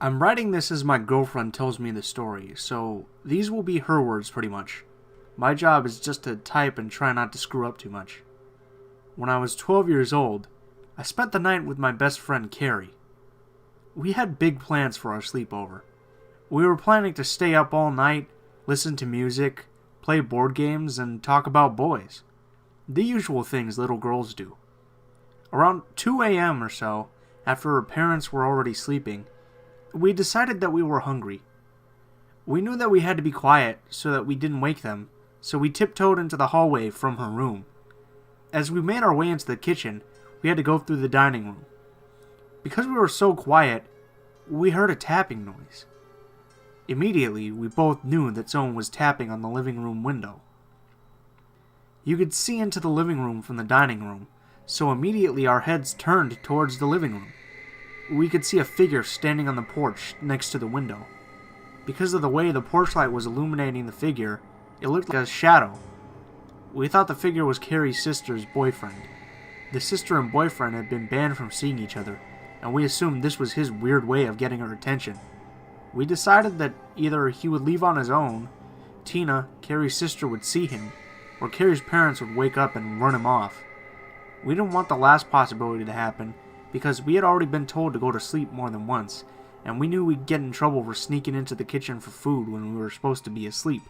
I'm writing this as my girlfriend tells me the story, so these will be her words pretty much. My job is just to type and try not to screw up too much. When I was 12 years old, I spent the night with my best friend Carrie. We had big plans for our sleepover. We were planning to stay up all night, listen to music, play board games, and talk about boys. The usual things little girls do. Around 2 a.m. or so, after her parents were already sleeping, we decided that we were hungry. We knew that we had to be quiet so that we didn't wake them, so we tiptoed into the hallway from her room. As we made our way into the kitchen, we had to go through the dining room. Because we were so quiet, we heard a tapping noise. Immediately, we both knew that someone was tapping on the living room window. You could see into the living room from the dining room, so immediately our heads turned towards the living room. We could see a figure standing on the porch next to the window. Because of the way the porch light was illuminating the figure, it looked like a shadow. We thought the figure was Carrie's sister's boyfriend. The sister and boyfriend had been banned from seeing each other, and we assumed this was his weird way of getting her attention. We decided that either he would leave on his own, Tina, Carrie's sister, would see him, or Carrie's parents would wake up and run him off. We didn't want the last possibility to happen, because we had already been told to go to sleep more than once, and we knew we'd get in trouble for sneaking into the kitchen for food when we were supposed to be asleep.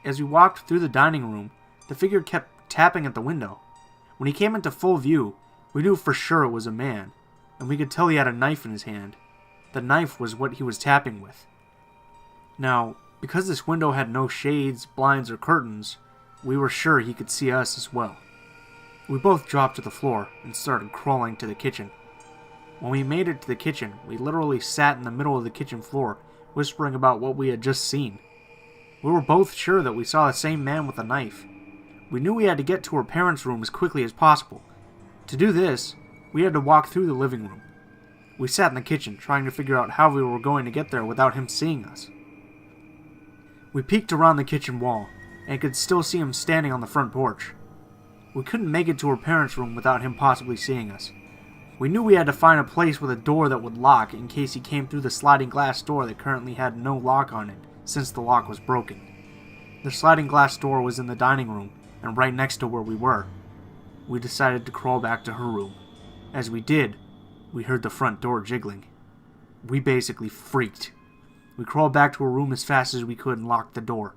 As we walked through the dining room, the figure kept tapping at the window. When he came into full view, we knew for sure it was a man, and we could tell he had a knife in his hand. The knife was what he was tapping with. Now, because this window had no shades, blinds, or curtains, we were sure he could see us as well. We both dropped to the floor and started crawling to the kitchen. When we made it to the kitchen, we literally sat in the middle of the kitchen floor, whispering about what we had just seen. We were both sure that we saw the same man with a knife. We knew we had to get to her parents' room as quickly as possible. To do this, we had to walk through the living room. We sat in the kitchen, trying to figure out how we were going to get there without him seeing us. We peeked around the kitchen wall, and could still see him standing on the front porch. We couldn't make it to her parents' room without him possibly seeing us. We knew we had to find a place with a door that would lock in case he came through the sliding glass door that currently had no lock on it, since the lock was broken. The sliding glass door was in the dining room, and right next to where we were. We decided to crawl back to her room. As we did, we heard the front door jiggling. We basically freaked. We crawled back to her room as fast as we could and locked the door.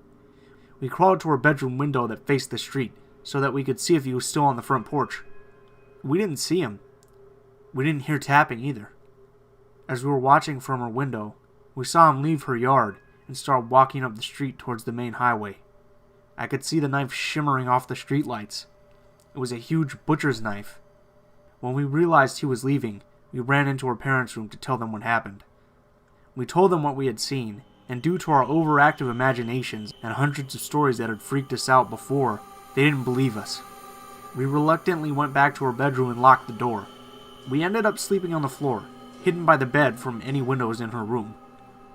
We crawled to her bedroom window that faced the street, so that we could see if he was still on the front porch. We didn't see him. We didn't hear tapping either. As we were watching from her window, we saw him leave her yard and start walking up the street towards the main highway. I could see the knife shimmering off the streetlights. It was a huge butcher's knife. When we realized he was leaving, we ran into her parents' room to tell them what happened. We told them what we had seen, and due to our overactive imaginations and hundreds of stories that had freaked us out before, they didn't believe us. We reluctantly went back to her bedroom and locked the door. We ended up sleeping on the floor, hidden by the bed from any windows in her room.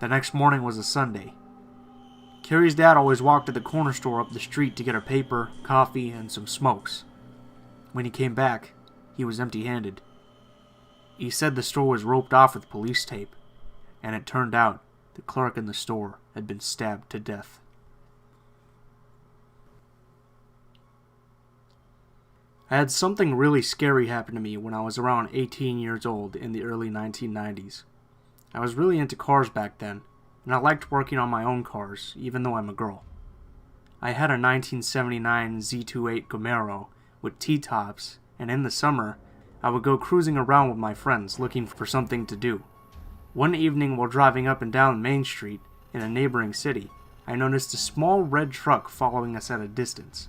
The next morning was a Sunday. Carrie's dad always walked to the corner store up the street to get a paper, coffee, and some smokes. When he came back, he was empty-handed. He said the store was roped off with police tape, and it turned out the clerk in the store had been stabbed to death. I had something really scary happen to me when I was around 18 years old in the early 1990s. I was really into cars back then, and I liked working on my own cars, even though I'm a girl. I had a 1979 Z28 Camaro with T-tops, and in the summer, I would go cruising around with my friends looking for something to do. One evening while driving up and down Main Street in a neighboring city, I noticed a small red truck following us at a distance.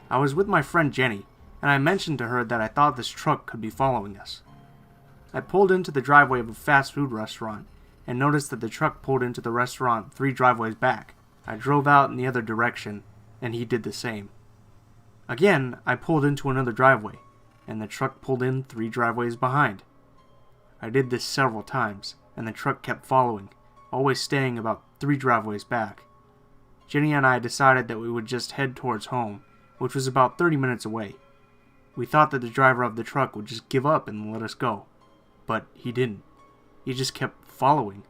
I was with my friend Jenny, and I mentioned to her that I thought this truck could be following us. I pulled into the driveway of a fast food restaurant and noticed that the truck pulled into the restaurant 3 driveways back. I drove out in the other direction, and he did the same. Again, I pulled into another driveway, and the truck pulled in 3 driveways behind. I did this several times, and the truck kept following, always staying about 3 driveways back. Jenny and I decided that we would just head towards home, which was about 30 minutes away. We thought that the driver of the truck would just give up and let us go, but he didn't. he just kept following.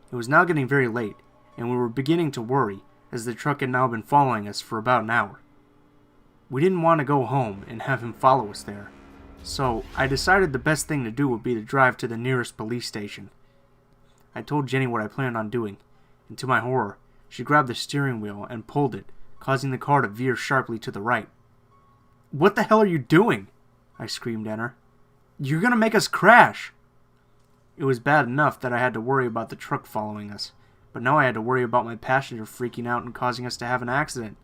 It was now getting very late, and we were beginning to worry, as the truck had now been following us for about an hour. We didn't want to go home and have him follow us there, so I decided the best thing to do would be to drive to the nearest police station. I told Jenny what I planned on doing, and to my horror, she grabbed the steering wheel and pulled it, causing the car to veer sharply to the right. "What the hell are you doing?" I screamed at her. "You're gonna make us crash!" It was bad enough that I had to worry about the truck following us, but now I had to worry about my passenger freaking out and causing us to have an accident.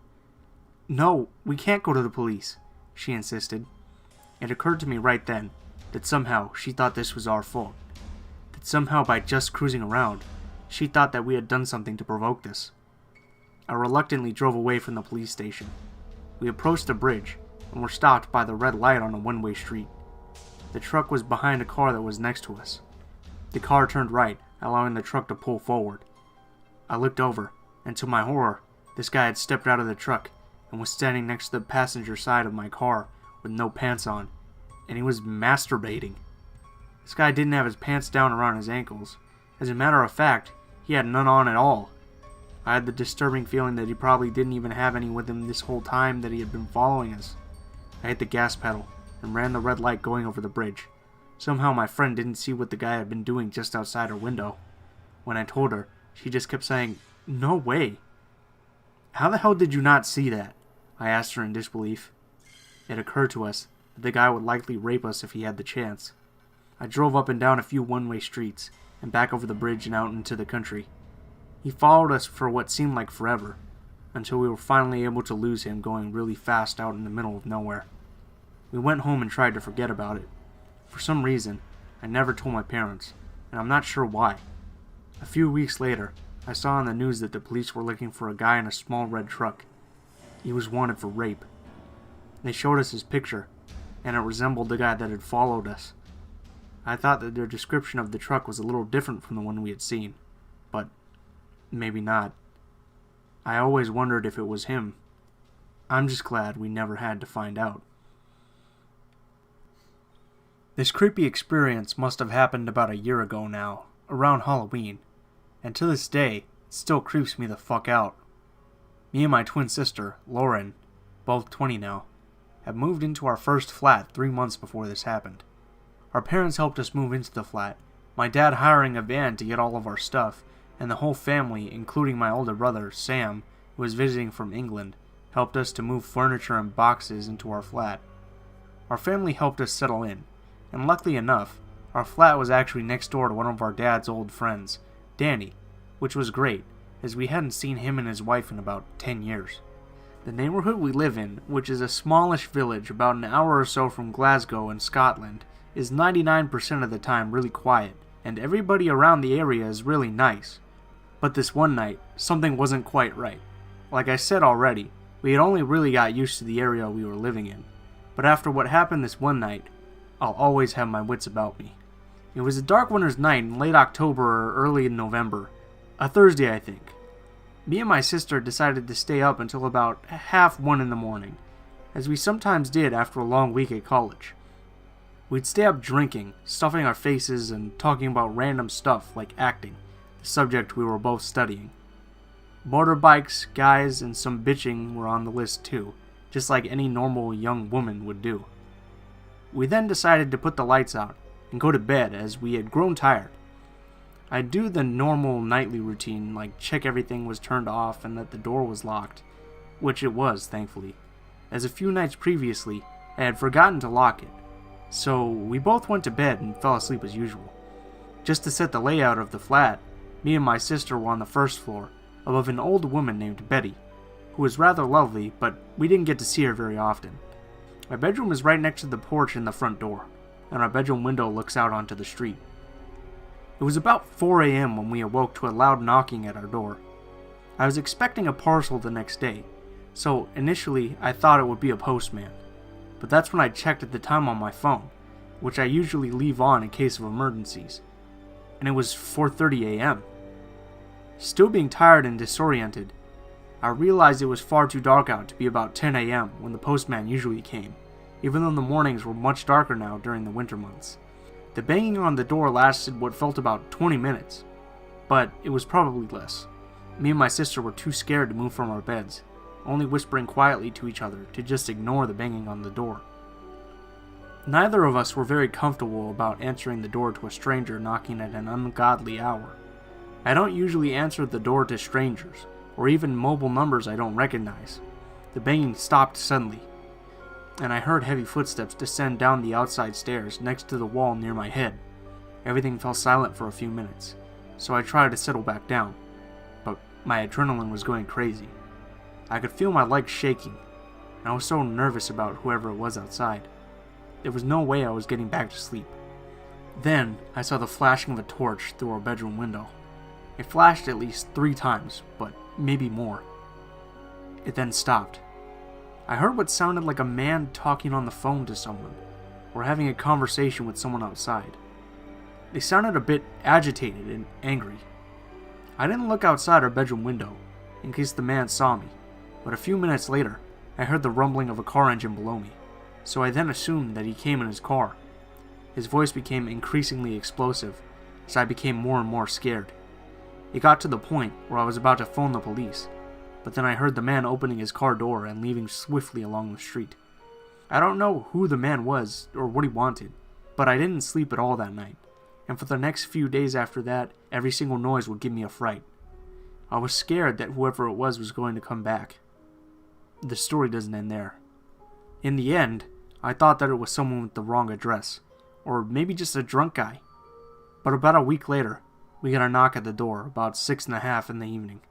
"No, we can't go to the police," she insisted. It occurred to me right then that somehow she thought this was our fault. That somehow by just cruising around, she thought that we had done something to provoke this. I reluctantly drove away from the police station. We approached the bridge, and were stopped by the red light on a one-way street. The truck was behind a car that was next to us. The car turned right, allowing the truck to pull forward. I looked over, and to my horror, this guy had stepped out of the truck and was standing next to the passenger side of my car with no pants on, and he was masturbating. This guy didn't have his pants down around his ankles. As a matter of fact, he had none on at all. I had the disturbing feeling that he probably didn't even have any with him this whole time that he had been following us. I hit the gas pedal and ran the red light going over the bridge. Somehow my friend didn't see what the guy had been doing just outside her window. When I told her, she just kept saying, "No way." "How the hell did you not see that?" I asked her in disbelief. It occurred to us that the guy would likely rape us if he had the chance. I drove up and down a few one-way streets, and back over the bridge and out into the country. He followed us for what seemed like forever, until we were finally able to lose him going really fast out in the middle of nowhere. We went home and tried to forget about it. For some reason, I never told my parents, and I'm not sure why. A few weeks later, I saw on the news that the police were looking for a guy in a small red truck. He was wanted for rape. They showed us his picture, and it resembled the guy that had followed us. I thought that their description of the truck was a little different from the one we had seen, but maybe not. I always wondered if it was him. I'm just glad we never had to find out. This creepy experience must have happened about a year ago now, around Halloween, and to this day, it still creeps me the fuck out. Me and my twin sister, Lauren, both 20 now, have moved into our first flat 3 months before this happened. Our parents helped us move into the flat, my dad hiring a van to get all of our stuff, and the whole family, including my older brother, Sam, who was visiting from England, helped us to move furniture and boxes into our flat. Our family helped us settle in, and luckily enough, our flat was actually next door to one of our dad's old friends, Danny, which was great, as we hadn't seen him and his wife in about 10 years. The neighborhood we live in, which is a smallish village about an hour or so from Glasgow in Scotland, is 99% of the time really quiet, and everybody around the area is really nice. But this one night, something wasn't quite right. Like I said already, we had only really got used to the area we were living in. But after what happened this one night, I'll always have my wits about me. It was a dark winter's night in late October or early in November. A Thursday, I think. Me and my sister decided to stay up until about 1:30 in the morning, as we sometimes did after a long week at college. We'd stay up drinking, stuffing our faces, and talking about random stuff like acting, the subject we were both studying. Motorbikes, guys, and some bitching were on the list too, just like any normal young woman would do. We then decided to put the lights out and go to bed as we had grown tired. I'd do the normal nightly routine, like check everything was turned off and that the door was locked, which it was, thankfully, as a few nights previously I had forgotten to lock it. So we both went to bed and fell asleep as usual. Just to set the layout of the flat, me and my sister were on the first floor, above an old woman named Betty, who was rather lovely, but we didn't get to see her very often. My bedroom is right next to the porch and the front door, and our bedroom window looks out onto the street. It was about 4 a.m. when we awoke to a loud knocking at our door. I was expecting a parcel the next day, so initially I thought it would be a postman. But that's when I checked at the time on my phone, which I usually leave on in case of emergencies, and it was 4:30 a.m. Still being tired and disoriented, I realized it was far too dark out to be about 10 a.m. when the postman usually came, even though the mornings were much darker now during the winter months. The banging on the door lasted what felt about 20 minutes, but it was probably less. Me and my sister were too scared to move from our beds, only whispering quietly to each other to just ignore the banging on the door. Neither of us were very comfortable about answering the door to a stranger knocking at an ungodly hour. I don't usually answer the door to strangers, or even mobile numbers I don't recognize. The banging stopped suddenly, and I heard heavy footsteps descend down the outside stairs next to the wall near my head. Everything fell silent for a few minutes, so I tried to settle back down, but my adrenaline was going crazy. I could feel my legs shaking, and I was so nervous about whoever it was outside. There was no way I was getting back to sleep. Then, I saw the flashing of a torch through our bedroom window. It flashed at least 3 times, but maybe more. It then stopped. I heard what sounded like a man talking on the phone to someone, or having a conversation with someone outside. They sounded a bit agitated and angry. I didn't look outside our bedroom window, in case the man saw me, but a few minutes later, I heard the rumbling of a car engine below me, so I then assumed that he came in his car. His voice became increasingly explosive, as I became more and more scared. It got to the point where I was about to phone the police, but then I heard the man opening his car door and leaving swiftly along the street. I don't know who the man was or what he wanted, but I didn't sleep at all that night, and for the next few days after that, every single noise would give me a fright. I was scared that whoever it was going to come back. The story doesn't end there. In the end, I thought that it was someone with the wrong address, or maybe just a drunk guy. But about a week later, we got a knock at the door about 6:30 in the evening,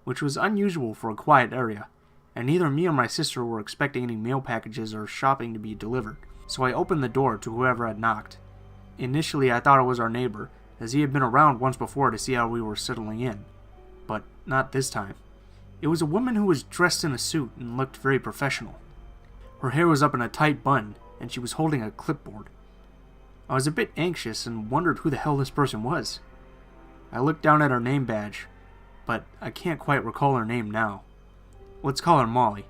which was unusual for a quiet area, and neither me or my sister were expecting any mail packages or shopping to be delivered, so I opened the door to whoever had knocked. Initially, I thought it was our neighbor, as he had been around once before to see how we were settling in, but not this time. It was a woman who was dressed in a suit and looked very professional. Her hair was up in a tight bun, and she was holding a clipboard. I was a bit anxious and wondered who the hell this person was. I looked down at her name badge, but I can't quite recall her name now. Let's call her Molly.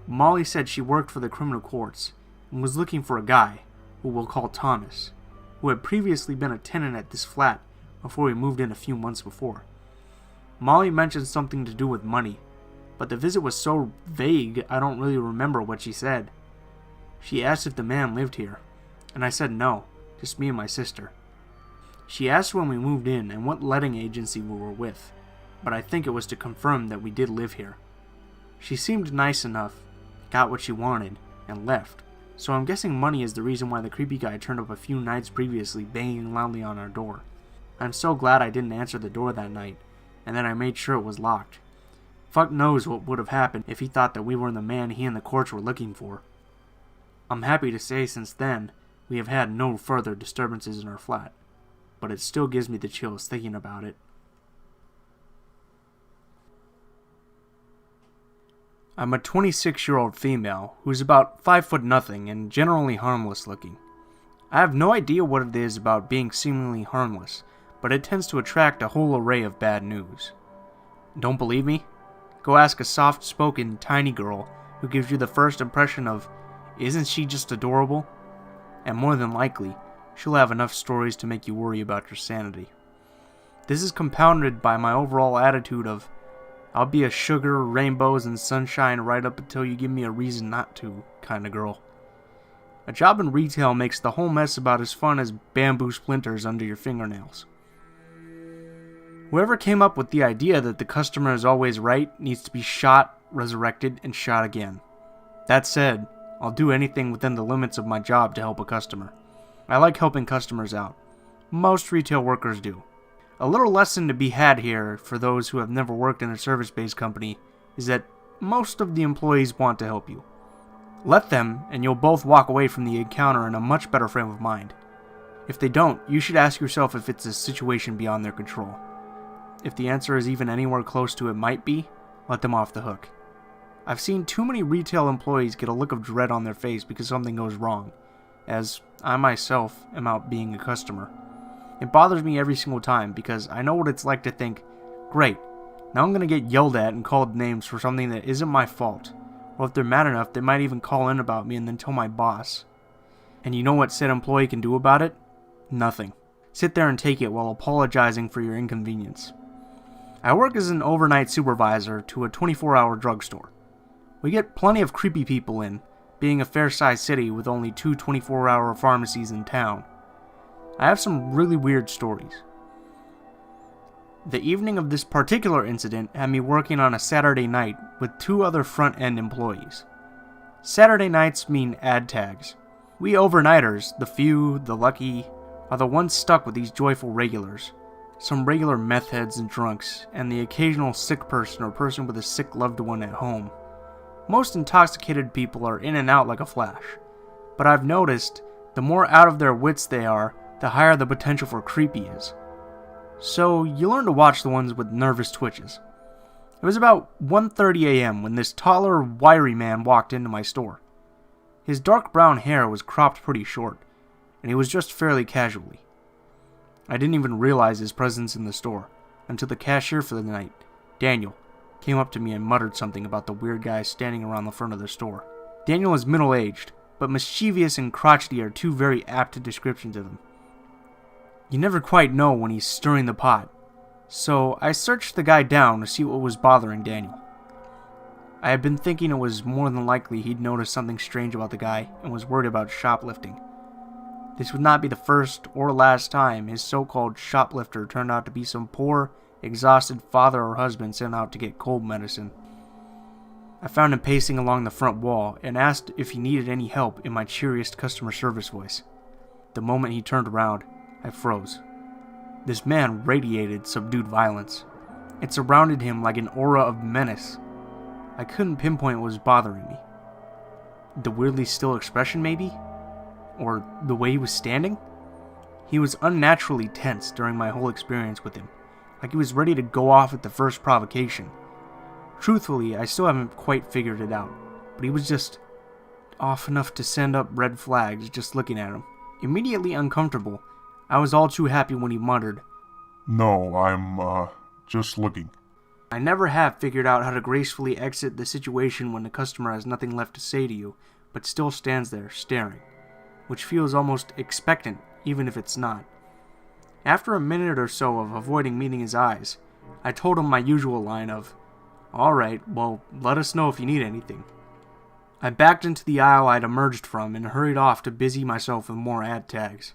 Molly said she worked for the criminal courts and was looking for a guy, who we'll call Thomas, who had previously been a tenant at this flat before we moved in a few months before. Molly mentioned something to do with money, but the visit was so vague I don't really remember what she said. She asked if the man lived here, and I said no, just me and my sister. She asked when we moved in and what letting agency we were with, but I think it was to confirm that we did live here. She seemed nice enough, got what she wanted, and left, so I'm guessing money is the reason why the creepy guy turned up a few nights previously banging loudly on our door. I'm so glad I didn't answer the door that night, and that I made sure it was locked. Fuck knows what would have happened if he thought that we were the man he and the courts were looking for. I'm happy to say since then, we have had no further disturbances in our flat, but it still gives me the chills thinking about it. I'm a 26-year-old female who's about 5'0" and generally harmless looking. I have no idea what it is about being seemingly harmless, but it tends to attract a whole array of bad news. Don't believe me? Go ask a soft-spoken, tiny girl who gives you the first impression of, "Isn't she just adorable?" And more than likely, she'll have enough stories to make you worry about your sanity. This is compounded by my overall attitude of, "I'll be a sugar, rainbows, and sunshine right up until you give me a reason not to" kind of girl. A job in retail makes the whole mess about as fun as bamboo splinters under your fingernails. Whoever came up with the idea that the customer is always right needs to be shot, resurrected, and shot again. That said, I'll do anything within the limits of my job to help a customer. I like helping customers out. Most retail workers do. A little lesson to be had here for those who have never worked in a service-based company is that most of the employees want to help you. Let them, and you'll both walk away from the encounter in a much better frame of mind. If they don't, you should ask yourself if it's a situation beyond their control. If the answer is even anywhere close to it might be, let them off the hook. I've seen too many retail employees get a look of dread on their face because something goes wrong, as I myself am out being a customer. It bothers me every single time because I know what it's like to think, great, now I'm going to get yelled at and called names for something that isn't my fault, or if they're mad enough they might even call in about me and then tell my boss. And you know what said employee can do about it? Nothing. Sit there and take it while apologizing for your inconvenience. I work as an overnight supervisor to a 24-hour drugstore. We get plenty of creepy people in, being a fair-sized city with only 2 24-hour pharmacies in town. I have some really weird stories. The evening of this particular incident had me working on a Saturday night with 2 other front-end employees. Saturday nights mean ad tags. We overnighters, the few, the lucky, are the ones stuck with these joyful regulars. Some regular meth heads and drunks, and the occasional sick person or person with a sick loved one at home. Most intoxicated people are in and out like a flash, but I've noticed the more out of their wits they are, the higher the potential for creepy is. So you learn to watch the ones with nervous twitches. It was about 1:30 a.m. when this taller, wiry man walked into my store. His dark brown hair was cropped pretty short, and he was dressed fairly casually. I didn't even realize his presence in the store until the cashier for the night, Daniel, came up to me and muttered something about the weird guy standing around the front of the store. Daniel is middle-aged, but mischievous and crotchety are 2 very apt descriptions of him. You never quite know when he's stirring the pot, so I searched the guy down to see what was bothering Daniel. I had been thinking it was more than likely he'd noticed something strange about the guy and was worried about shoplifting. This would not be the first or last time his so-called shoplifter turned out to be some poor, exhausted father or husband sent out to get cold medicine. I found him pacing along the front wall and asked if he needed any help in my cheeriest customer service voice. The moment he turned around, I froze. This man radiated subdued violence. It surrounded him like an aura of menace. I couldn't pinpoint what was bothering me. The weirdly still expression, maybe? Or the way he was standing? He was unnaturally tense during my whole experience with him, like he was ready to go off at the first provocation. Truthfully, I still haven't quite figured it out, but he was just off enough to send up red flags just looking at him. Immediately uncomfortable, I was all too happy when he muttered, "No, I'm, just looking." I never have figured out how to gracefully exit the situation when the customer has nothing left to say to you, but still stands there staring, which feels almost expectant, even if it's not. After a minute or so of avoiding meeting his eyes, I told him my usual line of, "Alright, well, let us know if you need anything." I backed into the aisle I'd emerged from and hurried off to busy myself with more ad tags.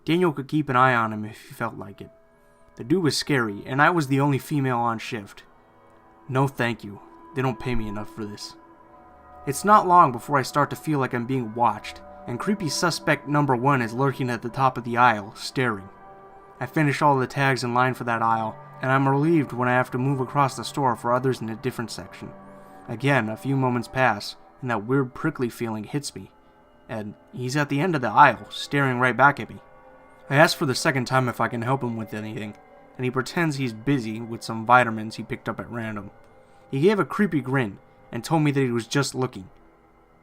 Daniel could keep an eye on him if he felt like it. The dude was scary, and I was the only female on shift. No thank you, they don't pay me enough for this. It's not long before I start to feel like I'm being watched, and creepy suspect number 1 is lurking at the top of the aisle, staring. I finish all the tags in line for that aisle, and I'm relieved when I have to move across the store for others in a different section. Again, a few moments pass, and that weird prickly feeling hits me, and he's at the end of the aisle, staring right back at me. I ask for the second time if I can help him with anything, and he pretends he's busy with some vitamins he picked up at random. He gave a creepy grin, and told me that he was just looking.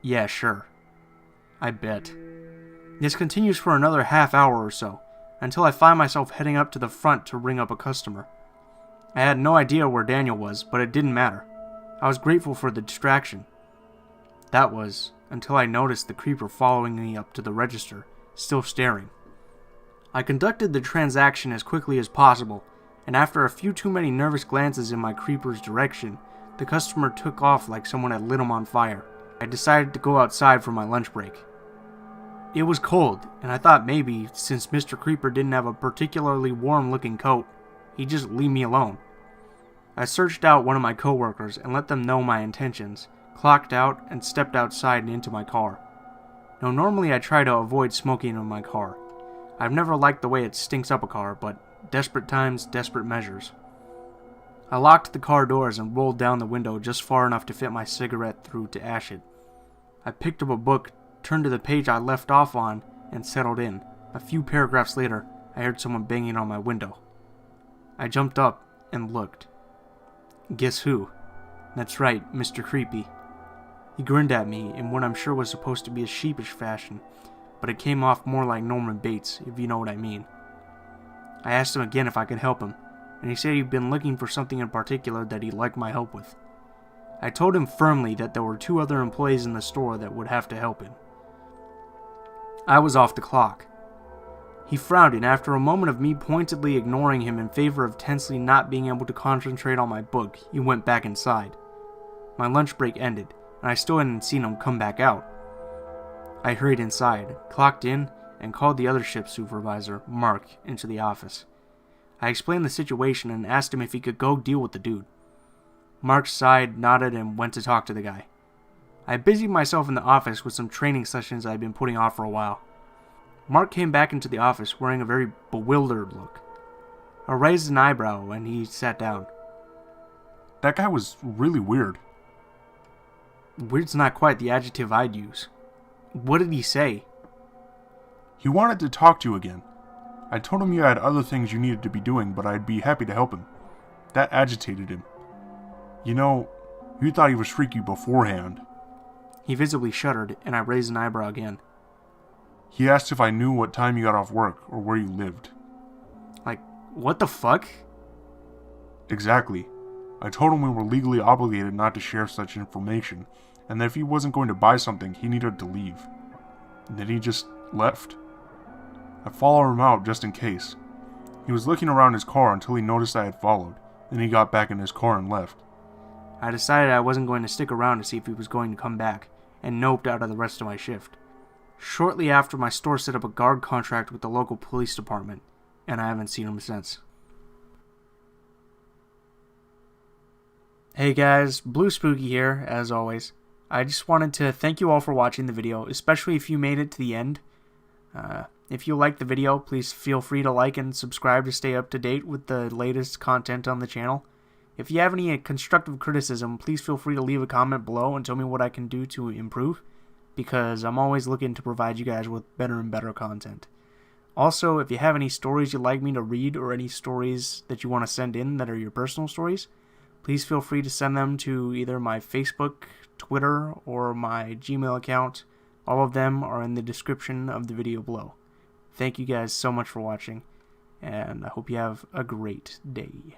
Yeah, sure. I bet. This continues for another half hour or so, until I find myself heading up to the front to ring up a customer. I had no idea where Daniel was, but it didn't matter. I was grateful for the distraction. That was, until I noticed the creeper following me up to the register, still staring. I conducted the transaction as quickly as possible, and after a few too many nervous glances in my creeper's direction, the customer took off like someone had lit him on fire. I decided to go outside for my lunch break. It was cold, and I thought maybe, since Mr. Creeper didn't have a particularly warm-looking coat, he'd just leave me alone. I searched out one of my coworkers and let them know my intentions, clocked out, and stepped outside and into my car. Now normally I try to avoid smoking in my car. I've never liked the way it stinks up a car, but desperate times, desperate measures. I locked the car doors and rolled down the window just far enough to fit my cigarette through to ash it. I picked up a book, turned to the page I left off on, and settled in. A few paragraphs later, I heard someone banging on my window. I jumped up and looked. Guess who? That's right, Mr. Creepy. He grinned at me in what I'm sure was supposed to be a sheepish fashion, but it came off more like Norman Bates, if you know what I mean. I asked him again if I could help him, and he said he'd been looking for something in particular that he'd like my help with. I told him firmly that there were 2 other employees in the store that would have to help him. I was off the clock. He frowned, and after a moment of me pointedly ignoring him in favor of tensely not being able to concentrate on my book, he went back inside. My lunch break ended, and I still hadn't seen him come back out. I hurried inside, clocked in, and called the other shift supervisor, Mark, into the office. I explained the situation and asked him if he could go deal with the dude. Mark sighed, nodded, and went to talk to the guy. I busied myself in the office with some training sessions I'd been putting off for a while. Mark came back into the office wearing a very bewildered look. I raised an eyebrow and he sat down. That guy was really weird. Weird's not quite the adjective I'd use. What did he say? He wanted to talk to you again. I told him you had other things you needed to be doing, but I'd be happy to help him. That agitated him. You know, you thought he was freaky beforehand. He visibly shuddered, and I raised an eyebrow again. He asked if I knew what time you got off work or where you lived. Like, what the fuck? Exactly. I told him we were legally obligated not to share such information, and that if he wasn't going to buy something, he needed to leave. And then he just left. I followed him out just in case. He was looking around his car until he noticed I had followed, then he got back in his car and left. I decided I wasn't going to stick around to see if he was going to come back, and noped out of the rest of my shift. Shortly after, my store set up a guard contract with the local police department, and I haven't seen him since. Hey guys, Blue Spooky here, as always. I just wanted to thank you all for watching the video, especially if you made it to the end. If you liked the video, please feel free to like and subscribe to stay up to date with the latest content on the channel. If you have any constructive criticism, please feel free to leave a comment below and tell me what I can do to improve, because I'm always looking to provide you guys with better and better content. Also, if you have any stories you'd like me to read or any stories that you want to send in that are your personal stories, please feel free to send them to either my Facebook, Twitter, or my Gmail account. All of them are in the description of the video below. Thank you guys so much for watching, and I hope you have a great day.